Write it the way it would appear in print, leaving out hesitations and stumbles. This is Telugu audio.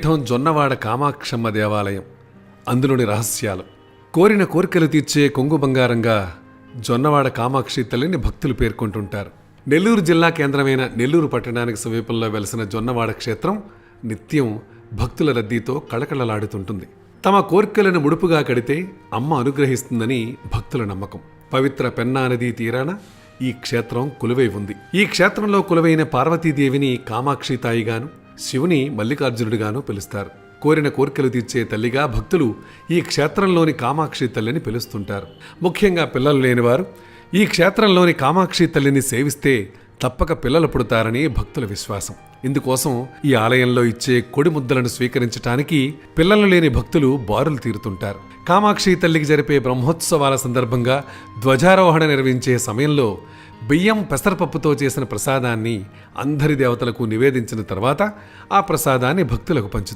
పీఠం జొన్నవాడ కామాక్షమ్మ దేవాలయం. అందులోని రహస్యాలు. కోరిన కోరికలు తీర్చే కొంగు బంగారంగా జొన్నవాడ కామాక్షి తల్లిని భక్తులు పేర్కొంటుంటారు. నెల్లూరు జిల్లా కేంద్రమైన నెల్లూరు పట్టణానికి సమీపంలో వెలసిన జొన్నవాడ క్షేత్రం నిత్యం భక్తుల రద్దీతో కళకళలాడుతుంటుంది. తమ కోరికలను ముడుపుగా కడితే అమ్మ అనుగ్రహిస్తుందని భక్తుల నమ్మకం. పవిత్ర పెన్నా నదీ తీరాన ఈ క్షేత్రం కొలువై ఉంది. ఈ క్షేత్రంలో కొలువైన పార్వతీదేవిని కామాక్షి తాయిగాను, శివుని మల్లికార్జునుడిగాను పిలుస్తారు. కోరిన కోరికలు తీర్చే తల్లిగా భక్తులు ఈ క్షేత్రంలోని కామాక్షి తల్లిని పిలుస్తుంటారు. ముఖ్యంగా పిల్లలు లేనివారు ఈ క్షేత్రంలోని కామాక్షి తల్లిని సేవిస్తే తప్పక పిల్లలు పుడతారని భక్తుల విశ్వాసం. ఇందుకోసం ఈ ఆలయంలో ఇచ్చే కొడి ముద్దలను స్వీకరించడానికి పిల్లలు లేని భక్తులు బారులు తీరుతుంటారు. కామాక్షి తల్లికి జరిపే బ్రహ్మోత్సవాల సందర్భంగా ధ్వజారోహణ నిర్వహించే సమయంలో బియ్యం పెసరపప్పుతో చేసిన ప్రసాదాన్ని అందరి దేవతలకు నివేదించిన తర్వాత ఆ ప్రసాదాన్ని భక్తులకు పంచుతారు.